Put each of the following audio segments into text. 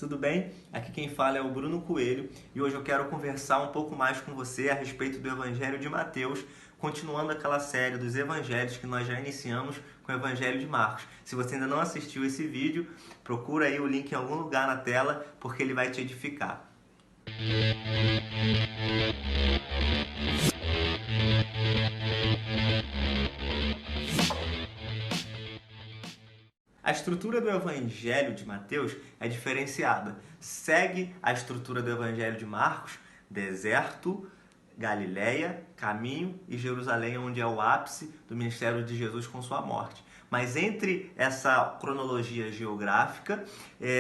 tudo bem? Aqui quem fala é o Bruno Coelho e hoje eu quero conversar um pouco mais com você a respeito do Evangelho de Mateus, continuando aquela série dos Evangelhos que nós já iniciamos com o Evangelho de Marcos. Se você ainda não assistiu esse vídeo, procura aí o link em algum lugar na tela, porque ele vai te edificar. A estrutura do Evangelho de Mateus é diferenciada. Segue a estrutura do Evangelho de Marcos: deserto, Galileia, caminho e Jerusalém, onde é o ápice do ministério de Jesus com sua morte. Mas entre essa cronologia geográfica,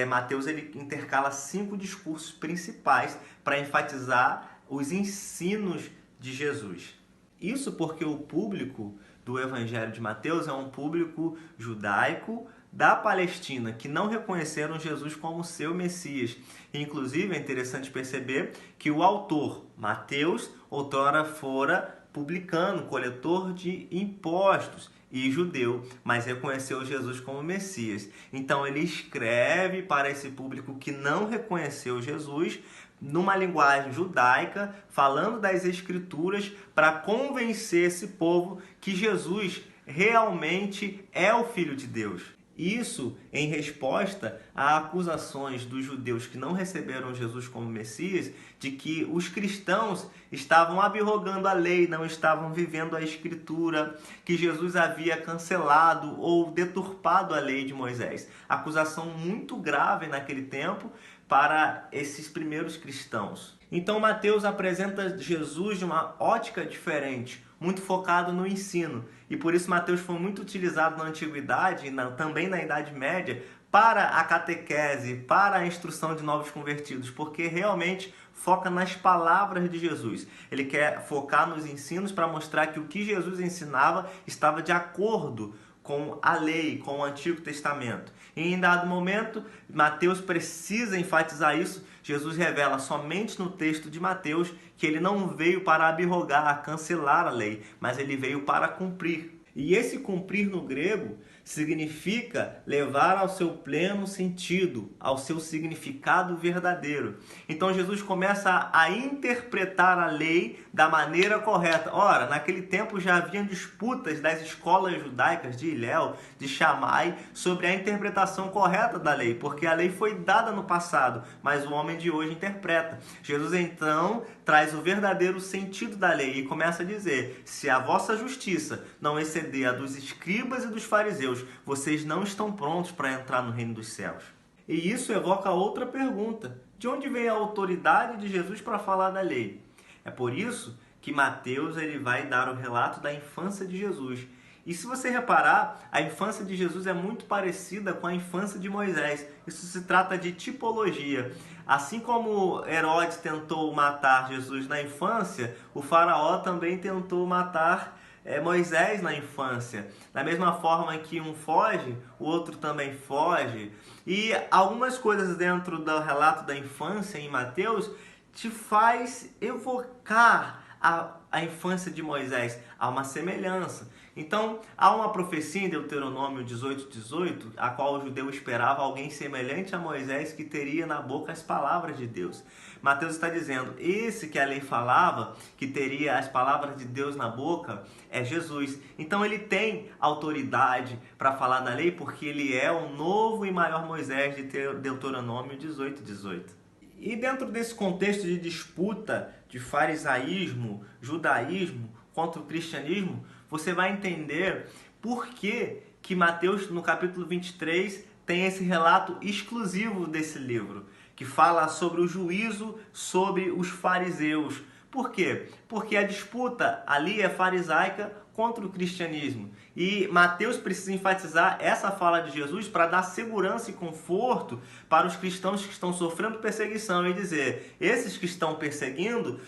Mateus ele intercala 5 discursos principais para enfatizar os ensinos de Jesus. Isso porque o público do Evangelho de Mateus é um público judaico da Palestina, que não reconheceram Jesus como seu Messias. Inclusive, é interessante perceber que o autor, Mateus, outrora fora publicano, coletor de impostos e judeu, mas reconheceu Jesus como Messias. Então ele escreve para esse público que não reconheceu Jesus, numa linguagem judaica, falando das Escrituras, para convencer esse povo que Jesus realmente é o Filho de Deus. Isso em resposta a acusações dos judeus que não receberam Jesus como Messias, de que os cristãos estavam abrogando a lei, não estavam vivendo a Escritura, que Jesus havia cancelado ou deturpado a lei de Moisés. Acusação muito grave naquele tempo para esses primeiros cristãos. Então Mateus apresenta Jesus de uma ótica diferente, muito focado no ensino. E por isso Mateus foi muito utilizado na Antiguidade e também na Idade Média para a catequese, para a instrução de novos convertidos, porque realmente foca nas palavras de Jesus. Ele quer focar nos ensinos para mostrar que o que Jesus ensinava estava de acordo com a lei, com o Antigo Testamento. E em dado momento, Mateus precisa enfatizar isso. Jesus revela somente no texto de Mateus que ele não veio para abrogar, cancelar a lei, mas ele veio para cumprir. E esse cumprir no grego significa levar ao seu pleno sentido, ao seu significado verdadeiro. Então Jesus começa a interpretar a lei da maneira correta. Ora, naquele tempo já haviam disputas das escolas judaicas de Hilel, de Shammai, sobre a interpretação correta da lei, porque a lei foi dada no passado, mas o homem de hoje interpreta. Jesus então traz o verdadeiro sentido da lei e começa a dizer: se a vossa justiça não exceder a dos escribas e dos fariseus, vocês não estão prontos para entrar no reino dos céus. E isso evoca outra pergunta: de onde vem a autoridade de Jesus para falar da lei? É por isso que Mateus ele vai dar o relato da infância de Jesus. E se você reparar, a infância de Jesus é muito parecida com a infância de Moisés. Isso se trata de tipologia. Assim como Herodes tentou matar Jesus na infância, o faraó também tentou matar Moisés na infância. Da mesma forma que um foge, o outro também foge. E algumas coisas dentro do relato da infância em Mateus te faz evocar a infância de Moisés. Há uma semelhança. Então, há uma profecia em Deuteronômio 18:18, a qual o judeu esperava alguém semelhante a Moisés que teria na boca as palavras de Deus. Mateus está dizendo, esse que a lei falava, que teria as palavras de Deus na boca, é Jesus. Então ele tem autoridade para falar da lei, porque ele é o novo e maior Moisés de Deuteronômio 18:18. E dentro desse contexto de disputa de farisaísmo, judaísmo contra o cristianismo, você vai entender por que Mateus, no capítulo 23, tem esse relato exclusivo desse livro, que fala sobre o juízo sobre os fariseus. Por quê? Porque a disputa ali é farisaica contra o cristianismo. E Mateus precisa enfatizar essa fala de Jesus para dar segurança e conforto para os cristãos que estão sofrendo perseguição e dizer, esses que estão perseguindo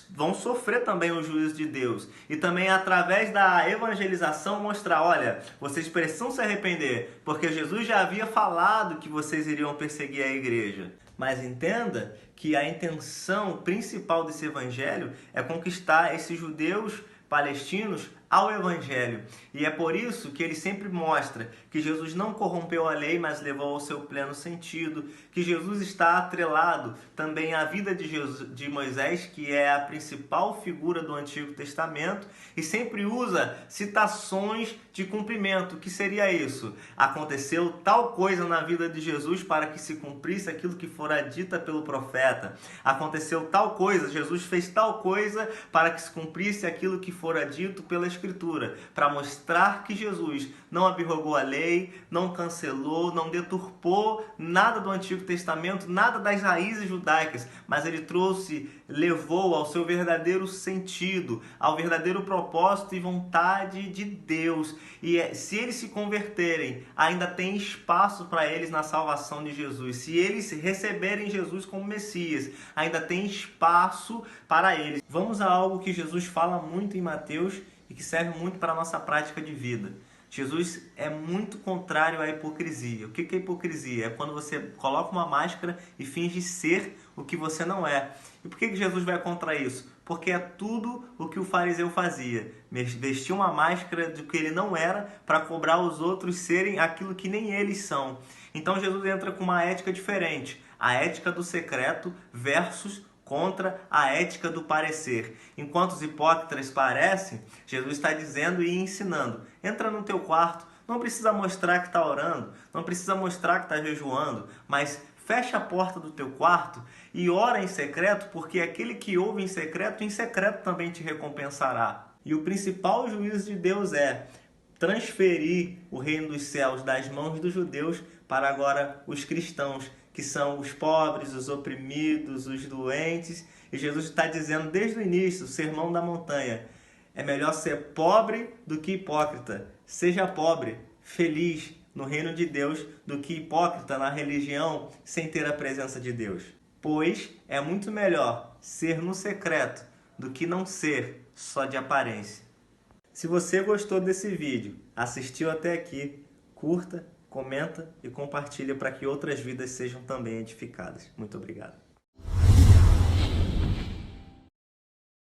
vão sofrer também o juízo de Deus. E também através da evangelização mostrar, olha, vocês precisam se arrepender, porque Jesus já havia falado que vocês iriam perseguir a igreja. Mas entenda que a intenção principal desse evangelho é conquistar esses judeus palestinos ao Evangelho. E é por isso que ele sempre mostra que Jesus não corrompeu a lei, mas levou ao seu pleno sentido, que Jesus está atrelado também à vida de Moisés, que é a principal figura do Antigo Testamento, e sempre usa citações de cumprimento. O que seria isso? Aconteceu tal coisa na vida de Jesus para que se cumprisse aquilo que fora dita pelo profeta. Aconteceu tal coisa, Jesus fez tal coisa para que se cumprisse aquilo que fora dito pela Escritura, para mostrar que Jesus não abrogou a lei, não cancelou, não deturpou nada do Antigo Testamento, nada das raízes judaicas, mas ele levou ao seu verdadeiro sentido, ao verdadeiro propósito e vontade de Deus. E se eles se converterem, ainda tem espaço para eles na salvação de Jesus. Se eles receberem Jesus como Messias, ainda tem espaço para eles. Vamos a algo que Jesus fala muito em Mateus e que serve muito para a nossa prática de vida. Jesus é muito contrário à hipocrisia. O que é hipocrisia? É quando você coloca uma máscara e finge ser o que você não é. E por que Jesus vai contra isso? Porque é tudo o que o fariseu fazia. Vestir uma máscara do que ele não era para cobrar os outros serem aquilo que nem eles são. Então Jesus entra com uma ética diferente. A ética do secreto versus contra a ética do parecer. Enquanto os hipócritas parecem, Jesus está dizendo e ensinando. Entra no teu quarto, não precisa mostrar que está orando, não precisa mostrar que está jejuando, mas fecha a porta do teu quarto e ora em secreto, porque aquele que ouve em secreto também te recompensará. E o principal juízo de Deus é transferir o reino dos céus das mãos dos judeus para agora os cristãos, que são os pobres, os oprimidos, os doentes. E Jesus está dizendo desde o início, o Sermão da Montanha, é melhor ser pobre do que hipócrita. Seja pobre, feliz no reino de Deus, do que hipócrita na religião sem ter a presença de Deus. Pois é muito melhor ser no secreto do que não ser só de aparência. Se você gostou desse vídeo, assistiu até aqui, curta, comenta e compartilha para que outras vidas sejam também edificadas. Muito obrigado.